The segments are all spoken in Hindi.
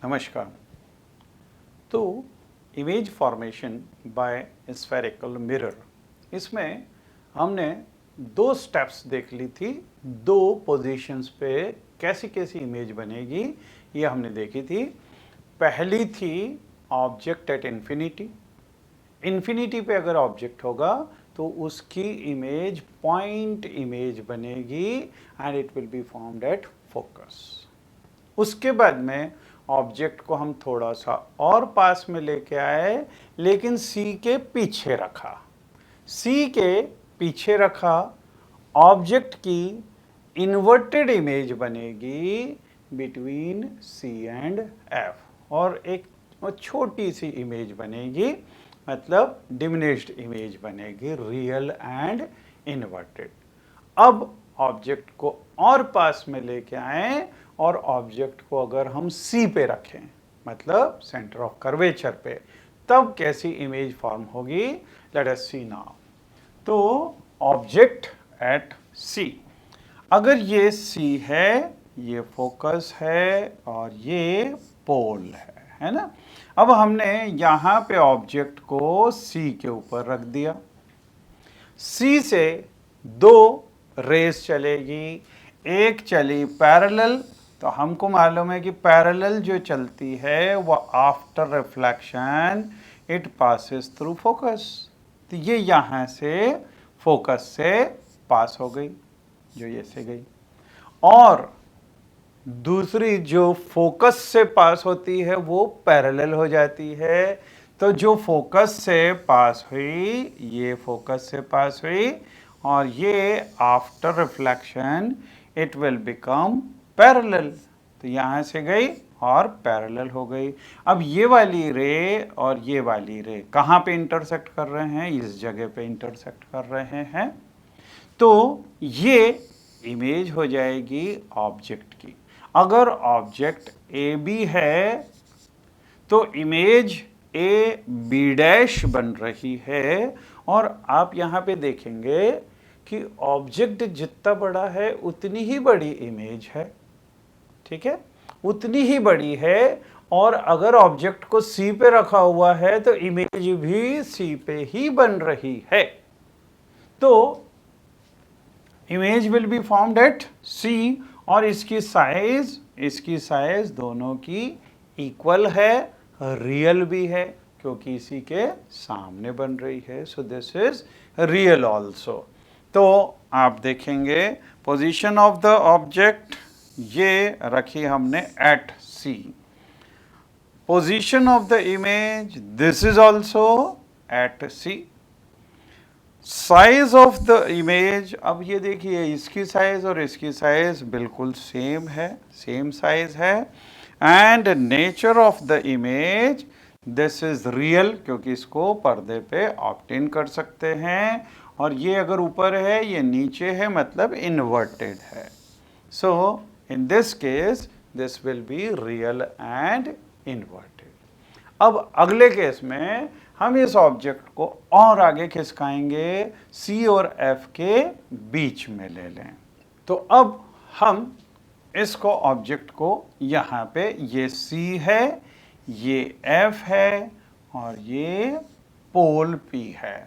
नमस्कार। तो image formation by spherical mirror, इसमें हमने दो स्टेप्स देख ली थी। दो पोजीशंस पे कैसी कैसी इमेज बनेगी ये हमने देखी थी। पहली थी ऑब्जेक्ट एट इन्फिनिटी। इन्फिनिटी पे अगर ऑब्जेक्ट होगा तो उसकी इमेज पॉइंट इमेज बनेगी and it will be formed at focus. उसके बाद में ऑब्जेक्ट को हम थोड़ा सा और पास में लेके आए, लेकिन सी के पीछे रखा। सी के पीछे रखा, ऑब्जेक्ट की इन्वर्टेड इमेज बनेगी बिटवीन सी एंड एफ, और एक छोटी सी इमेज बनेगी, मतलब डिमिनिश्ड इमेज बनेगी, रियल एंड इन्वर्टेड। अब ऑब्जेक्ट को और पास में लेके आए और ऑब्जेक्ट को अगर हम सी पे रखें, मतलब सेंटर ऑफ कर्वेचर पे, तब कैसी इमेज फॉर्म होगी, लेट अस सी नाउ। तो ऑब्जेक्ट एट सी, अगर ये सी है, ये फोकस है और ये पोल है ना। अब हमने यहां पे ऑब्जेक्ट को सी के ऊपर रख दिया। सी से दो रेस चलेगी, एक चली पैरेलल, तो हमको मालूम है कि पैरेलल जो चलती है वो after reflection it passes through focus. तो ये यहाँ से फोकस से पास हो गई, जो ये से गई, और दूसरी जो फोकस से पास होती है वो पैरेलल हो जाती है। तो जो फोकस से पास हुई, ये फोकस से पास हुई, और ये after reflection it will become parallel. तो यहाँ से गई और पैरेलल हो गई। अब ये वाली रे और ये वाली रे कहाँ पे इंटरसेक्ट कर रहे हैं, इस जगह पे इंटरसेक्ट कर रहे हैं। तो ये इमेज हो जाएगी ऑब्जेक्ट की। अगर ऑब्जेक्ट ए बी है तो इमेज ए बी डैश बन रही है, और आप यहाँ पे देखेंगे कि ऑब्जेक्ट जितना बड़ा है उतनी ही बड़ी इमेज है, ठीक है, उतनी ही बड़ी है। और अगर ऑब्जेक्ट को सी पे रखा हुआ है तो इमेज भी सी पे ही बन रही है। तो image will be formed at C, और इसकी साइज दोनों की इक्वल है, रियल भी है, क्योंकि इसी के सामने बन रही है। सो दिस इज रियल ऑल्सो। तो आप देखेंगे पोजीशन ऑफ द ऑब्जेक्ट ये रखी हमने at C. Position of the image this is also at C. Size of the image, अब ये देखिए इसकी साइज और इसकी साइज बिल्कुल सेम है, सेम साइज है। And nature of the image this is real, क्योंकि इसको पर्दे पे ऑब्टेन कर सकते हैं, और ये अगर ऊपर है ये नीचे है, मतलब इन्वर्टेड है। So in this case this will be real and inverted. अब अगले केस में हम इस ऑब्जेक्ट को और आगे खिसकाएंगे, सी और एफ के बीच में ले लें। तो अब हम इसको ऑब्जेक्ट को यहाँ पे, ये सी है, ये एफ है, और ये पोल पी है।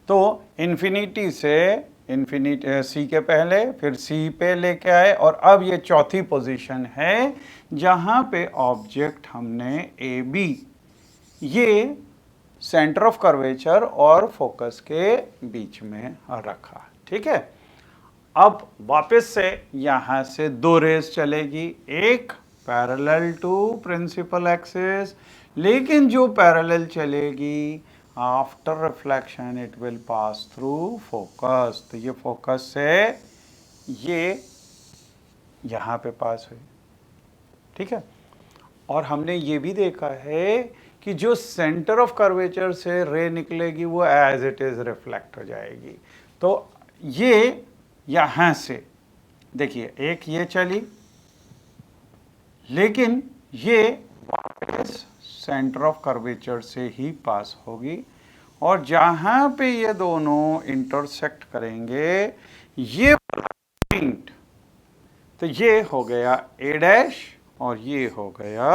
तो इन्फिनिटी से सी के पहले फिर सी पे लेके आए, और अब ये चौथी पोजीशन है जहाँ पे ऑब्जेक्ट हमने ए बी, ये सेंटर ऑफ कर्वेचर और फोकस के बीच में रखा, ठीक है। अब वापस से यहाँ से दो रेस चलेगी, एक पैरेलल टू प्रिंसिपल एक्सिस, लेकिन जो पैरेलल चलेगी after reflection it will pass through focus. तो ये फोकस से ये यहाँ पे पास हुई, ठीक है। और हमने ये भी देखा है कि जो सेंटर ऑफ कर्वेचर से रे निकलेगी वो एज इट इज रिफ्लेक्ट हो जाएगी। तो ये यहाँ से देखिए, एक ये चली, लेकिन ये वापस सेंटर ऑफ कर्वेचर से ही पास होगी, और जहाँ पे ये दोनों इंटरसेक्ट करेंगे ये पॉइंट, तो ये हो गया ए डैश और ये हो गया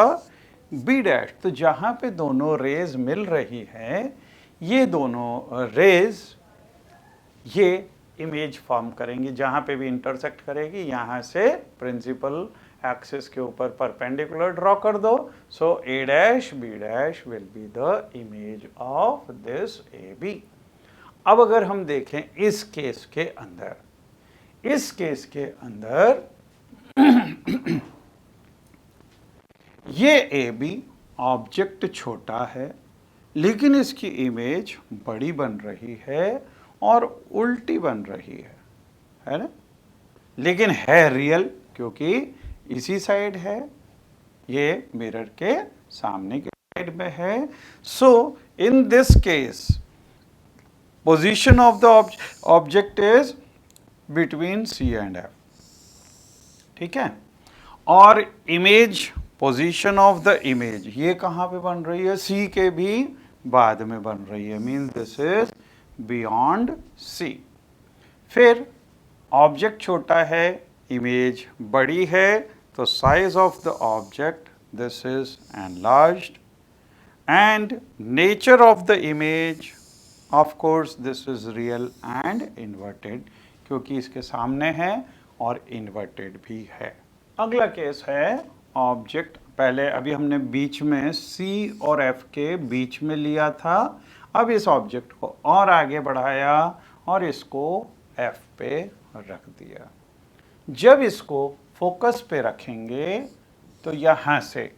बी डैश, तो जहां पे दोनों रेज मिल रही है, ये दोनों रेज ये इमेज फॉर्म करेंगी, जहां पे भी इंटरसेक्ट करेगी यहां से प्रिंसिपल एक्सिस के ऊपर परपेंडिकुलर ड्रॉ कर दो। So A dash B dash will be the image of this A B. अब अगर हम देखें इस केस के अंदर, इस केस के अंदर ये ए बी ऑब्जेक्ट छोटा है लेकिन इसकी इमेज बड़ी बन रही है और उल्टी बन रही है ना, लेकिन है रियल क्योंकि इसी साइड है, ये मिरर के सामने के साइड में है। So in this case position of the object is between C and F, ठीक है। और image, position of the image ये कहां पे बन रही है, सी के भी बाद में बन रही है, mean this is beyond C. फिर ऑब्जेक्ट छोटा है, इमेज बड़ी है, तो size of the object this is enlarged and nature of the image of course this is real and inverted, क्योंकि इसके सामने है और इन्वर्टेड भी है। अगला केस है ऑब्जेक्ट, पहले अभी हमने बीच में C और F के बीच में लिया था, अब इस ऑब्जेक्ट को और आगे बढ़ाया और इसको F पे रख दिया। जब इसको फोकस पे रखेंगे तो यहाँ से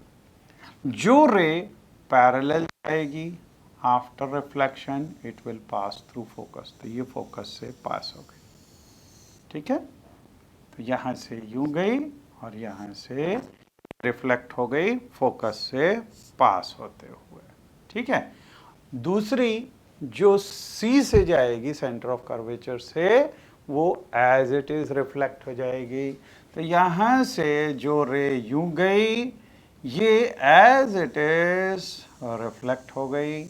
जो रे पैरेलल जाएगी after reflection it will pass through focus, तो ये फोकस से पास हो गई, ठीक है। तो यहाँ से यूं गई और यहाँ से रिफ्लेक्ट हो गई फोकस से पास होते हुए, ठीक है। दूसरी जो C से जाएगी सेंटर ऑफ कर्वेचर से, वो एज इट इज रिफ्लेक्ट हो जाएगी। तो यहाँ से जो रे यूं गई ये एज इट इज रिफ्लेक्ट हो गई,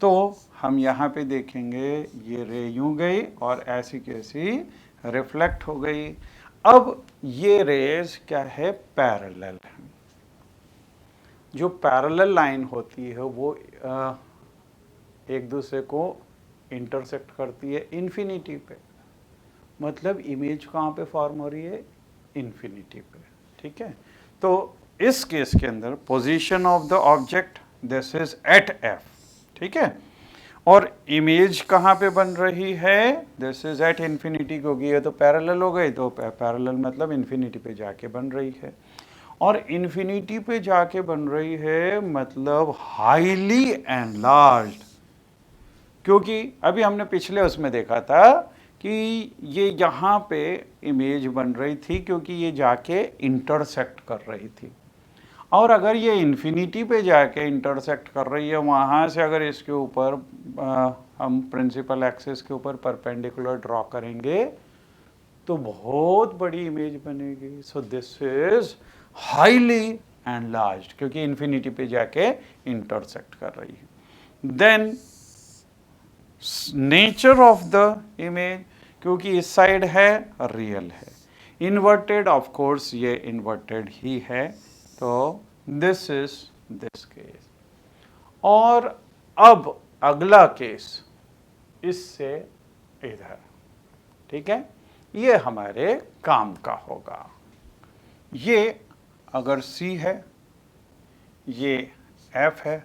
तो हम यहाँ पे देखेंगे ये रे यूं गई और ऐसी कैसी रिफ्लेक्ट हो गई। अब ये रेज क्या है, पैरेलल है। जो पैरेलल लाइन होती है वो एक दूसरे को इंटरसेक्ट करती है इन्फिनिटी पे, मतलब इमेज कहाँ पे फॉर्म हो रही है, इन्फिनिटी पे, ठीक है। तो इस केस के अंदर position of the object this is at F, ठीक है, और इमेज कहाँ पे बन रही है, दिस इज एट इन्फिनिटी, क्योंकि ये तो पैरेलल हो गई, तो पैरेलल मतलब इन्फिनिटी पे जाके बन रही है, और इन्फिनिटी पे जाके बन रही है मतलब हाईली एनलार्ज्ड, क्योंकि अभी हमने पिछले उसमें देखा था कि ये यहाँ पे इमेज बन रही थी क्योंकि ये जाके इंटरसेक्ट कर रही थी, और अगर ये इन्फिनिटी पे जाके इंटरसेक्ट कर रही है, वहाँ से अगर इसके ऊपर हम प्रिंसिपल एक्सिस के ऊपर परपेंडिकुलर ड्रॉ करेंगे तो बहुत बड़ी इमेज बनेगी। So this is highly enlarged क्योंकि इन्फिनिटी पे जाके इंटरसेक्ट कर रही है। Then nature of the image, क्योंकि इस साइड है रियल है, इन्वर्टेड ऑफ कोर्स ये इन्वर्टेड ही है, तो दिस इज दिस केस। और अब अगला केस इससे इधर, ठीक है, ये हमारे काम का होगा। ये अगर C है, ये F है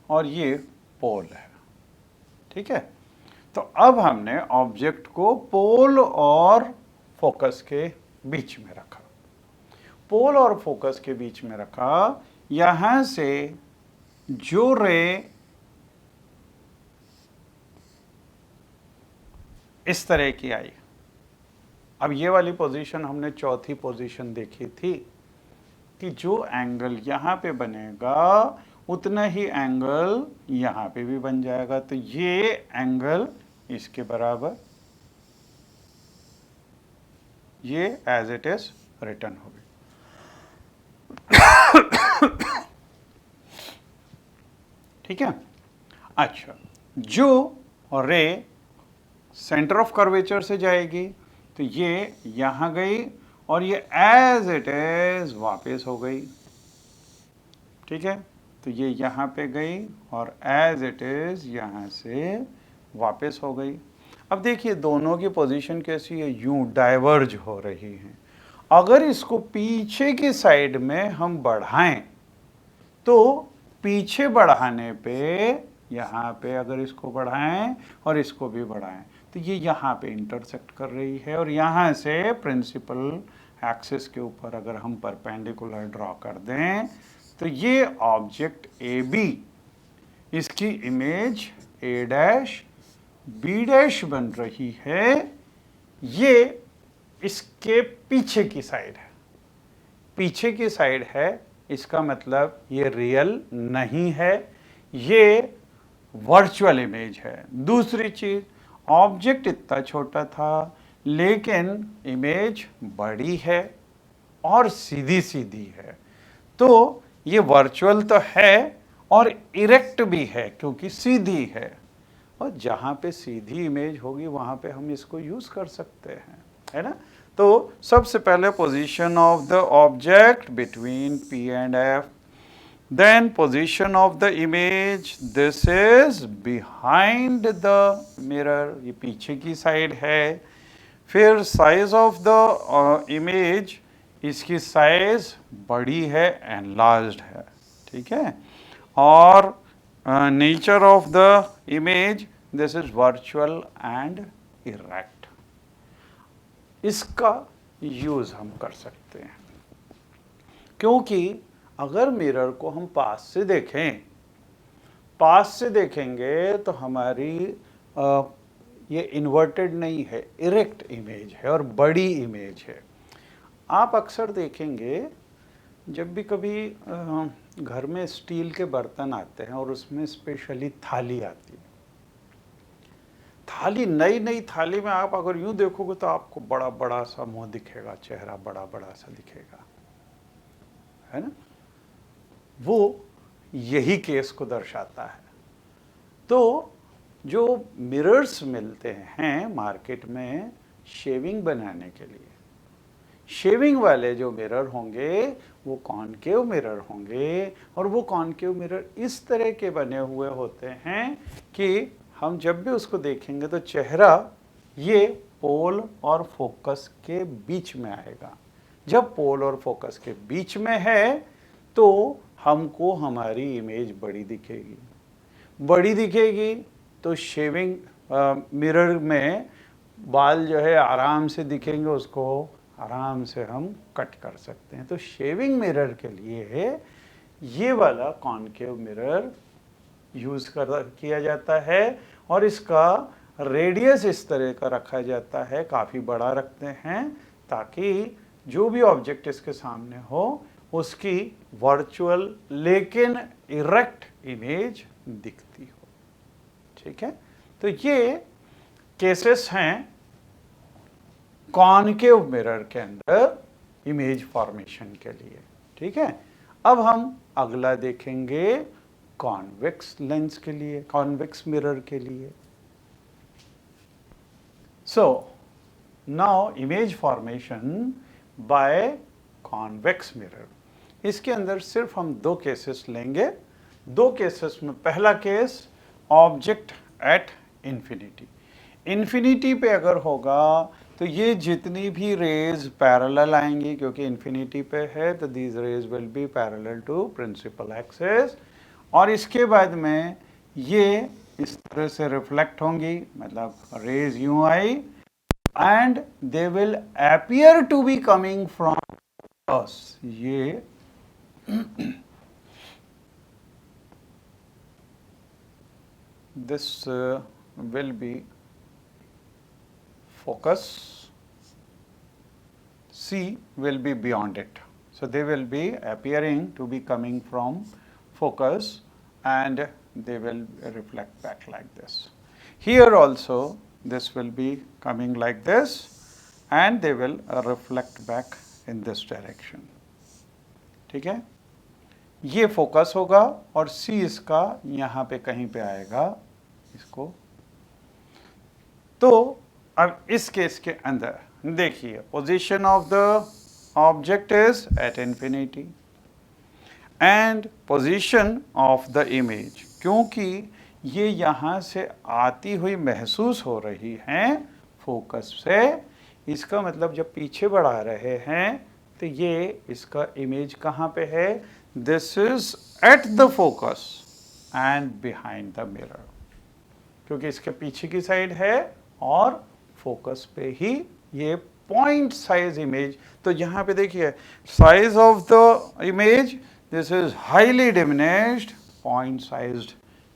और ये पोल है, ठीक है। तो अब हमने ऑब्जेक्ट को पोल और फोकस के बीच में रखा, पोल और फोकस के बीच में रखा, यहां से जो रे इस तरह की आई, अब ये वाली पोजीशन हमने चौथी पोजीशन देखी थी कि जो एंगल यहाँ पे बनेगा उतना ही एंगल यहाँ पे भी बन जाएगा, तो ये एंगल इसके बराबर, ये एज इट इज रिटर्न हो गई। ठीक है। अच्छा, जो रे सेंटर ऑफ कर्वेचर से जाएगी तो ये यहाँ गई और ये एज इट इज वापस हो गई, ठीक है, तो ये यहाँ पे गई और एज इट इज़ यहाँ से वापस हो गई। अब देखिए दोनों की पोजीशन कैसी है, यूं डाइवर्ज हो रही है। अगर इसको पीछे की साइड में हम बढ़ाएं तो पीछे बढ़ाने पे यहाँ पे अगर इसको बढ़ाएं और इसको भी बढ़ाएं तो ये यहाँ पे इंटरसेक्ट कर रही है और यहाँ से प्रिंसिपल एक्सिस के ऊपर अगर हम परपेंडिकुलर ड्रॉ कर दें तो ये ऑब्जेक्ट ए बी, इसकी image A dash B dash बन रही है। ये इसके पीछे की साइड है, पीछे की साइड है, इसका मतलब ये रियल नहीं है, ये वर्चुअल इमेज है। दूसरी चीज, ऑब्जेक्ट इतना छोटा था लेकिन इमेज बड़ी है और सीधी सीधी है, तो ये वर्चुअल तो है और इरेक्ट भी है क्योंकि सीधी है, और जहाँ पे सीधी इमेज होगी वहाँ पे हम इसको यूज़ कर सकते हैं, है ना। तो सबसे पहले position of the object between P and F, then position of the image, this is behind the mirror, ये पीछे की साइड है। फिर साइज ऑफ द इमेज, इसकी साइज बड़ी है, एनलार्ज्ड है, ठीक है। और nature of the image, this is virtual and erect. इसका यूज हम कर सकते हैं क्योंकि अगर मिरर को हम पास से देखें, पास से देखेंगे तो हमारी ये इन्वर्टेड नहीं है, इरेक्ट इमेज है और बड़ी इमेज है। आप अक्सर देखेंगे जब भी कभी घर में स्टील के बर्तन आते हैं और उसमें स्पेशली थाली आती है, थाली, नई नई थाली में आप अगर यूं देखोगे तो आपको बड़ा बड़ा सा मुंह दिखेगा, चेहरा बड़ा बड़ा सा दिखेगा, है ना। वो यही केस को दर्शाता है। तो जो मिरर्स मिलते हैं मार्केट में शेविंग बनाने के लिए, शेविंग वाले जो मिरर होंगे वो कॉनकेव मिरर होंगे और वो कॉनकेव मिरर इस तरह के बने हुए होते हैं कि हम जब भी उसको देखेंगे तो चेहरा ये पोल और फोकस के बीच में आएगा। जब पोल और फोकस के बीच में है तो हमको हमारी इमेज बड़ी दिखेगी, बड़ी दिखेगी तो शेविंग मिरर में बाल जो है आराम से दिखेंगे, उसको आराम से हम कट कर सकते हैं। तो शेविंग मिरर के लिए ये वाला कॉनकेव मिरर यूज़ किया जाता है और इसका रेडियस इस तरह का रखा जाता है, काफ़ी बड़ा रखते हैं ताकि जो भी ऑब्जेक्ट इसके सामने हो उसकी वर्चुअल लेकिन इरेक्ट इमेज दिखती हो, ठीक है। तो ये केसेस हैं कॉनकेव मिरर के अंदर इमेज फॉर्मेशन के लिए, ठीक है। अब हम अगला देखेंगे कॉन्वेक्स लेंस के लिए, कॉन्वेक्स मिरर के लिए। So now image formation by convex mirror, इसके अंदर सिर्फ हम दो केसेस लेंगे। दो केसेस में पहला case object at infinity, infinity पे अगर होगा तो ये जितनी भी रेज पैरेलल आएंगी, क्योंकि इन्फिनिटी पे है तो these rays will be parallel to principal axis, और इसके बाद में ये इस तरह से रिफ्लेक्ट होंगी, मतलब rays you I and they will appear to be coming from us. ये this will be focus, C will be beyond it. So they will be appearing to be coming from focus and they will reflect back like this. Here also this will be coming like this and they will reflect back in this direction. ठीक है, ये फोकस होगा और सी इसका यहाँ पे कहीं पे आएगा इसको। तो अब इस केस के अंदर देखिए position of the object is at infinity and position of the image, क्योंकि ये यहाँ से आती हुई महसूस हो रही हैं फोकस से, इसका मतलब जब पीछे बढ़ा रहे हैं तो ये इसका इमेज कहाँ पे है, this is at the focus and behind the mirror, क्योंकि इसके पीछे की साइड है और फोकस पे ही ये पॉइंट साइज इमेज। तो यहाँ पे देखिए size of the image, this is highly diminished, point sized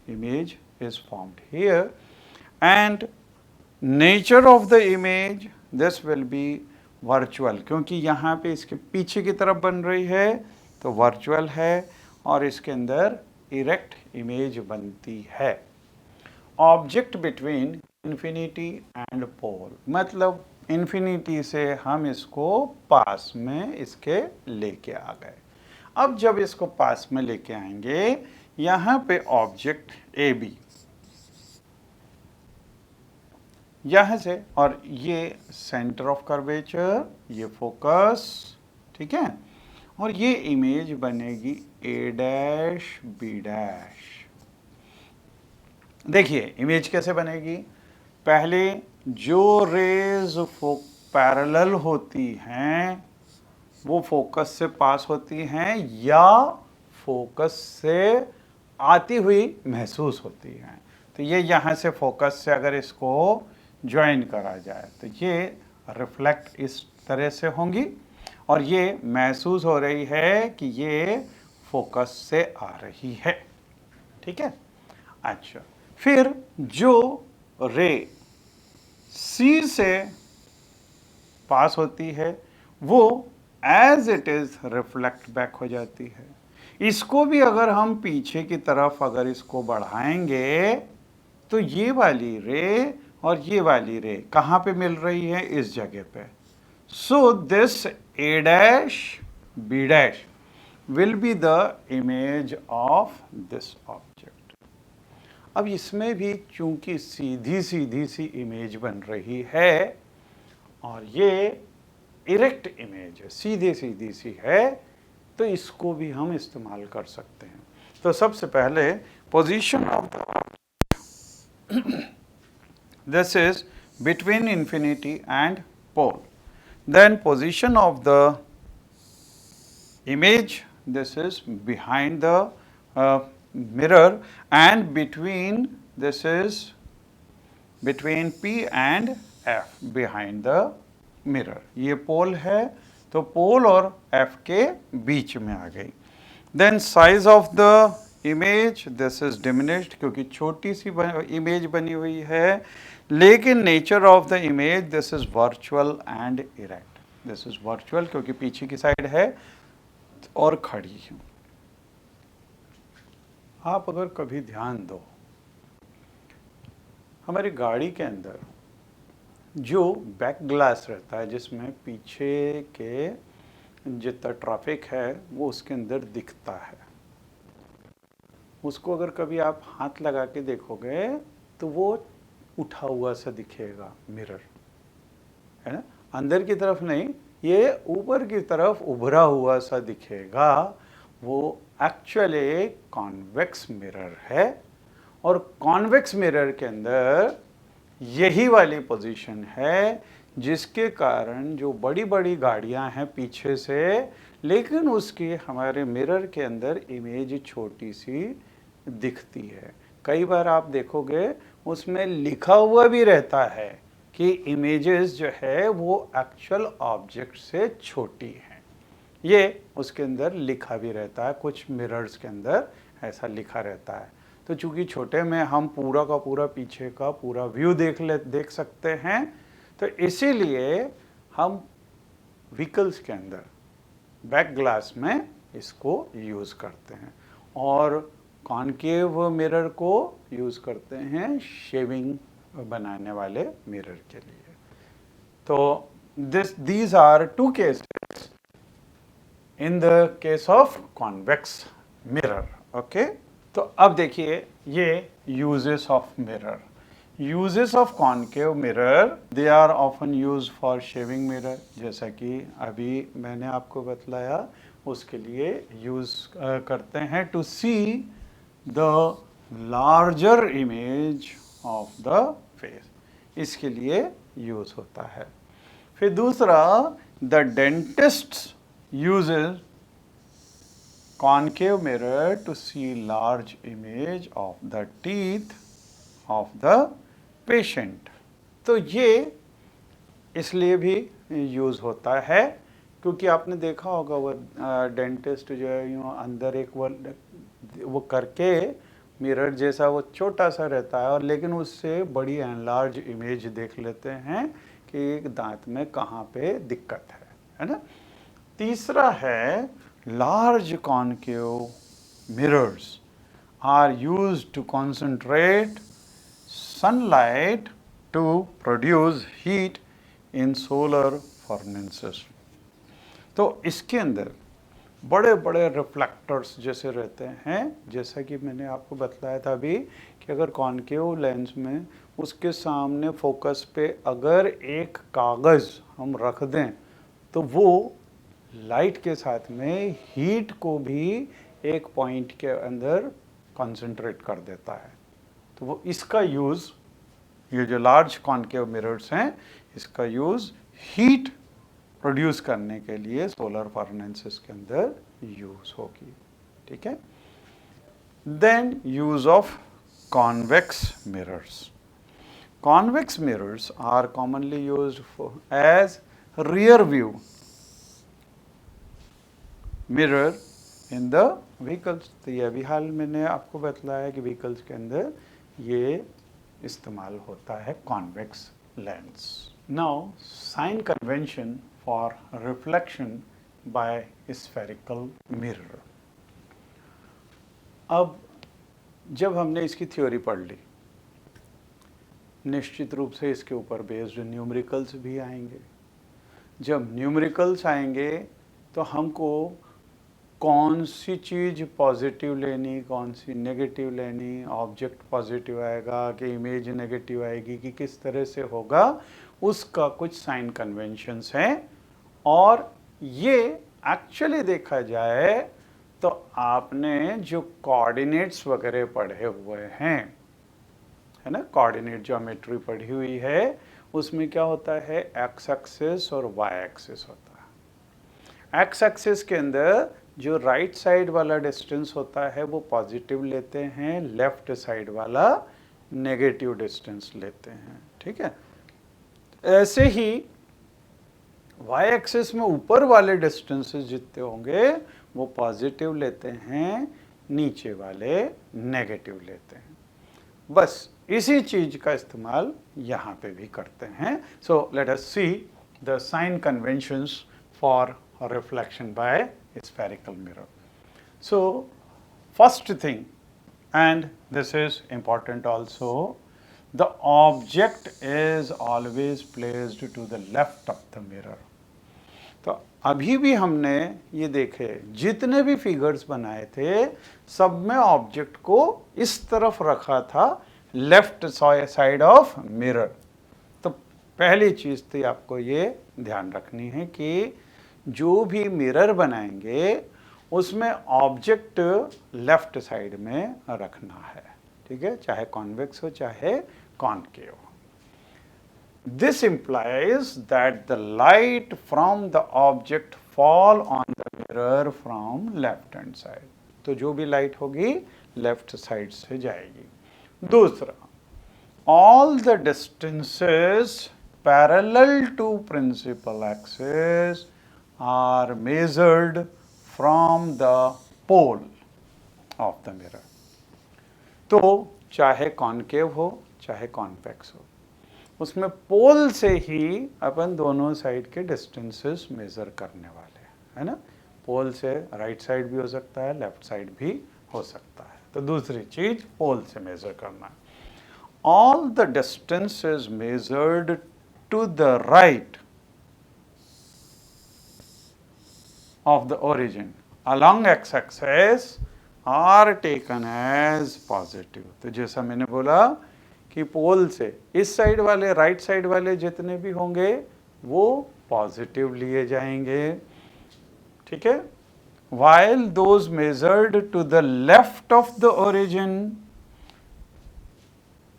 image is formed here, and nature of the image, this will be virtual, क्योंकि यहाँ पे इसके पीछे की तरफ बन रही है तो वर्चुअल है और इसके अंदर इरेक्ट इमेज बनती है। Object between infinity and pole, मतलब इन्फिनिटी से हम इसको पास में इसके लेके आ गए। अब जब इसको पास में लेके आएंगे, यहाँ पे ऑब्जेक्ट ए बी यहाँ से, और ये सेंटर ऑफ कर्वेचर, ये फोकस, ठीक है, और ये इमेज बनेगी ए डैश बी डैश। देखिए इमेज कैसे बनेगी, पहले जो रेज पैरेलल होती हैं वो फोकस से पास होती हैं या फोकस से आती हुई महसूस होती हैं। तो ये यहाँ से फोकस से अगर इसको ज्वाइन करा जाए तो ये रिफ्लेक्ट इस तरह से होंगी और ये महसूस हो रही है कि ये फोकस से आ रही है, ठीक है। अच्छा, फिर जो रे सी से पास होती है वो as it is reflect back हो जाती है। इसको भी अगर हम पीछे की तरफ अगर इसको बढ़ाएंगे तो ये वाली रे और ये वाली रे कहाँ पे मिल रही है, इस जगह पे। So this A dash B dash will be the image of this object. अब इसमें भी चूंकि सीधी सीधी सी इमेज बन रही है और ये इरेक्ट इमेज है, सीधे सीधी सी है, तो इसको भी हम इस्तेमाल कर सकते हैं। तो सबसे पहले position of the object, this is between infinity and pole. Then position of the image, this is behind the mirror and between, this is between P and F, behind the mirror. ये पोल है तो पोल और F के बीच में आ गई। Then size of the image, this is diminished, क्योंकि छोटी सी इमेज बनी हुई है, लेकिन nature of the image, this is virtual and erect. This is virtual क्योंकि पीछे की साइड है और खड़ी है। आप अगर कभी ध्यान दो, हमारी गाड़ी के अंदर जो बैक ग्लास रहता है जिसमें पीछे के जितना ट्रैफिक है वो उसके अंदर दिखता है, उसको अगर कभी आप हाथ लगा के देखोगे तो वो उठा हुआ सा दिखेगा, मिरर है ना, अंदर की तरफ नहीं, ये ऊपर की तरफ उभरा हुआ सा दिखेगा। वो एक्चुअली कॉन्वेक्स मिरर है और कॉन्वेक्स मिरर के अंदर यही वाली पोजीशन है जिसके कारण जो बड़ी बड़ी गाड़ियां हैं पीछे से, लेकिन उसकी हमारे मिरर के अंदर इमेज छोटी सी दिखती है। कई बार आप देखोगे उसमें लिखा हुआ भी रहता है कि इमेजेस जो है वो एक्चुअल ऑब्जेक्ट से छोटी हैं, ये उसके अंदर लिखा भी रहता है, कुछ मिरर्स के अंदर ऐसा लिखा रहता है। तो चूंकि छोटे में हम पूरा का पूरा पीछे का पूरा व्यू देख सकते हैं, तो इसीलिए हम व्हीकल्स के अंदर बैक ग्लास में इसको यूज़ करते हैं और कॉनकेव मिरर को यूज़ करते हैं शेविंग बनाने वाले मिरर के लिए। तो these are two cases in the case of convex mirror, okay? तो अब देखिए ये uses of mirror. Uses of concave mirror, they are often used for shaving mirror, जैसा कि अभी मैंने आपको बतलाया उसके लिए यूज़ करते हैं to see the larger image of the face, इसके लिए यूज़ होता है। फिर दूसरा, the dentist uses concave mirror to see large image of the teeth of the patient। तो ये इसलिए भी यूज़ होता है क्योंकि आपने देखा होगा वो डेंटिस्ट जो है यूँ अंदर एक वो करके मिरर जैसा वो छोटा सा रहता है और लेकिन उससे बड़ी एनलार्ज इमेज देख लेते हैं कि दांत में कहाँ पे दिक्कत है ना। तीसरा है, large concave mirrors are used to concentrate sunlight to produce heat in solar furnaces। तो इसके अंदर बड़े बड़े रिफ्लेक्टर्स जैसे रहते हैं, जैसा कि मैंने आपको बतलाया था अभी कि अगर कॉन्केव लेंस में उसके सामने फोकस पे अगर एक कागज़ हम रख दें तो वो लाइट के साथ में हीट को भी एक पॉइंट के अंदर कंसंट्रेट कर देता है। तो वो इसका यूज़, ये जो लार्ज कॉन्केव मिरर्स हैं, इसका यूज़ हीट प्रोड्यूस करने के लिए सोलर फर्नेसेस के अंदर यूज़ होगी। ठीक है। Then use of convex mirrors. Convex mirrors are commonly used as rear view mirror in the vehicles. तो ये अभी हाल मैंने आपको बतलाया कि व्हीकल्स के अंदर ये इस्तेमाल होता है convex lens. Now sine convention for reflection by spherical mirror. अब जब हमने इसकी थ्योरी पढ़ ली, निश्चित रूप से इसके ऊपर बेस्ड न्यूमेरिकल्स भी आएंगे। जब न्यूमेरिकल्स आएंगे तो हमको कौन सी चीज़ पॉजिटिव लेनी, कौन सी नेगेटिव लेनी, ऑब्जेक्ट पॉजिटिव आएगा कि इमेज नेगेटिव आएगी कि किस तरह से होगा, उसका कुछ साइन कन्वेंशंस हैं। और ये एक्चुअली देखा जाए तो आपने जो कोऑर्डिनेट्स वगैरह पढ़े हुए हैं, है ना, कोऑर्डिनेट ज्योमेट्री पढ़ी हुई है, उसमें क्या होता है, एक्स एक्सिस और वाई एक्सिस होता है। एक्स एक्सिस के अंदर जो राइट साइड वाला डिस्टेंस होता है वो पॉजिटिव लेते हैं, लेफ्ट साइड वाला नेगेटिव डिस्टेंस लेते हैं। ठीक है। ऐसे ही वाई एक्सिस में ऊपर वाले डिस्टेंसेस जितने होंगे वो पॉजिटिव लेते हैं, नीचे वाले नेगेटिव लेते हैं। बस इसी चीज का इस्तेमाल यहाँ पे भी करते हैं। So let us see the sign conventions for reflection by spherical mirror. So first thing, and this is important also, the object is always placed to the left of the mirror। तो अभी भी हमने ये देखे जितने भी फिगर्स बनाए थे सब में ऑब्जेक्ट को इस तरफ रखा था, लेफ्ट साइड ऑफ मिरर। तो पहली चीज़ तो आपको ये ध्यान रखनी है कि जो भी मिरर बनाएंगे उसमें ऑब्जेक्ट लेफ्ट साइड में रखना है। ठीक है, चाहे कॉन्वेक्स हो चाहे concave. This implies that the light from the object fall on the mirror from left hand side। तो जो भी लाइट होगी लेफ्ट साइड से जाएगी। दूसरा, all the distances parallel to principal axis are measured from the pole of the mirror। तो चाहे कॉनकेव हो चाहे कॉन्वेक्स हो, उसमें पोल से ही अपन दोनों साइड के डिस्टेंसेस मेजर करने वाले हैं, है ना। पोल से राइट साइड भी हो सकता है, लेफ्ट साइड भी हो सकता है। तो दूसरी चीज पोल से मेजर करना है। All the distance is measured to the right of the origin along x-axis are taken as positive। तो जैसा मैंने बोला कि पोल से इस साइड वाले, राइट साइड वाले जितने भी होंगे वो पॉजिटिव लिए जाएंगे। ठीक है। while those measured to the left of the origin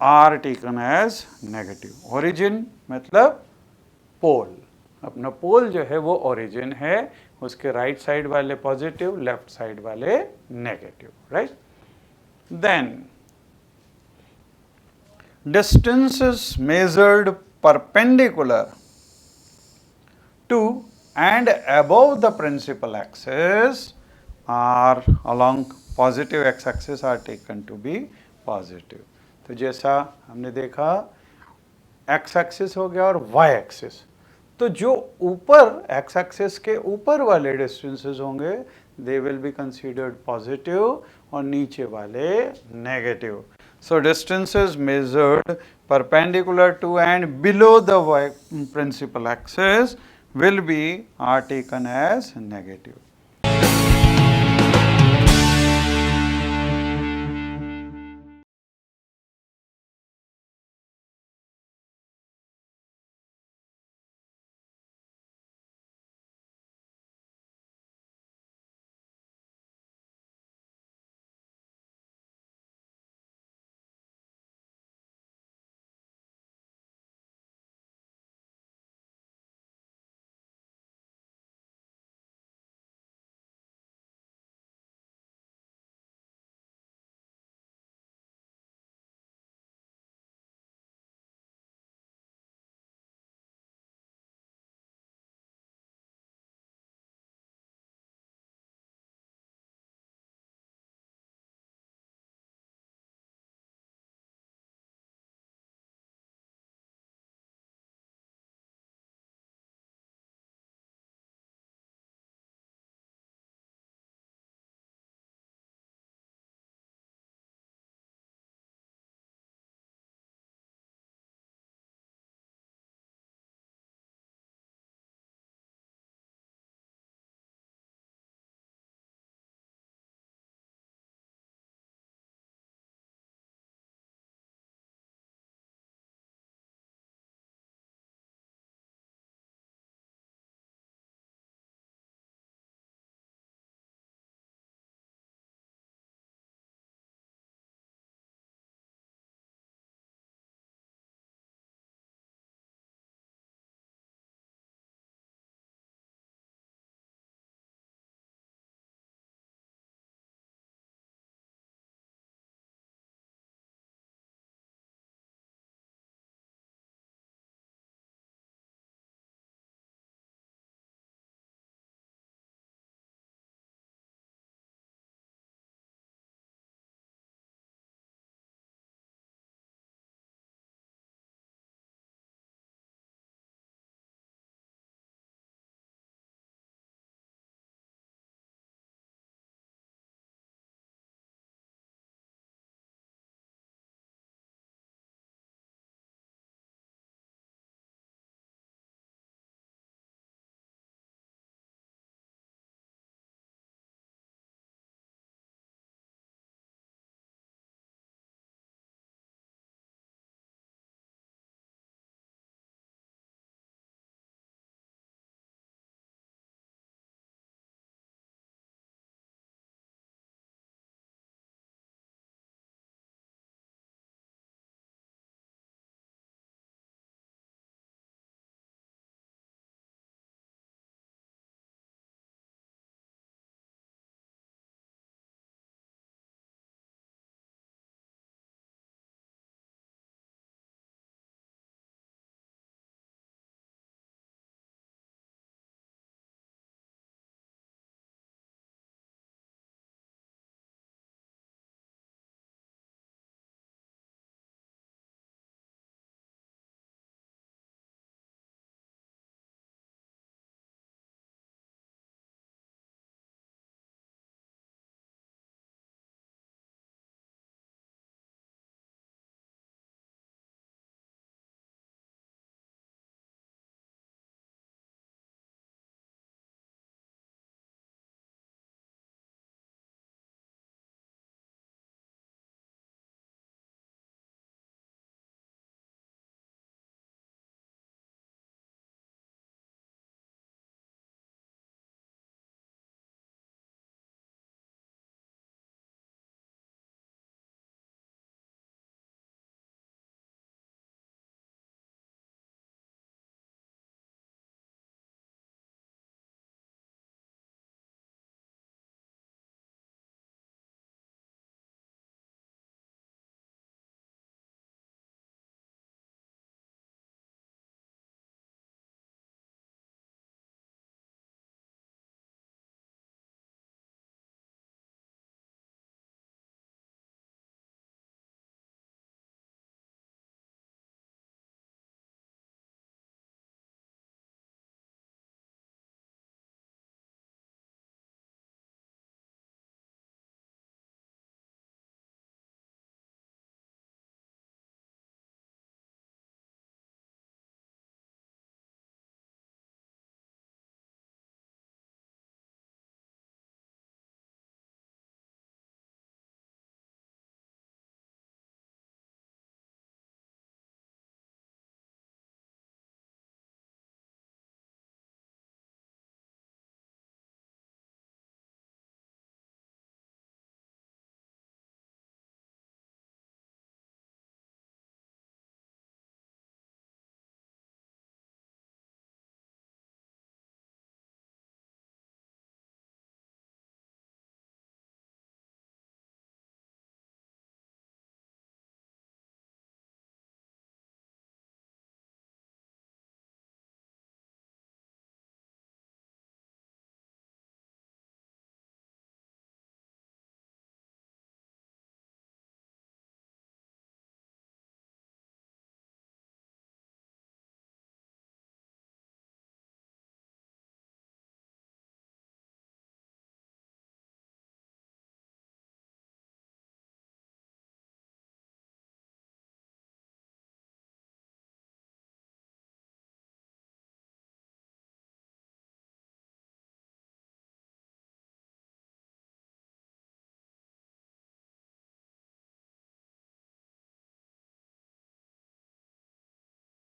are taken as negative. Origin मतलब पोल, अपना पोल जो है वो ओरिजिन है, उसके राइट साइड वाले पॉजिटिव, लेफ्ट साइड वाले negative, right. Then distances measured perpendicular to and above the principal axis are along positive x axis are taken to be positive. तो जैसा हमने देखा x एक्सिस हो गया और y एक्सिस, तो जो ऊपर x एक्सिस के ऊपर वाले डिस्टेंसेस होंगे they will be considered positive और नीचे वाले negative. So distances measured perpendicular to and below the principal axis will be are taken as negative.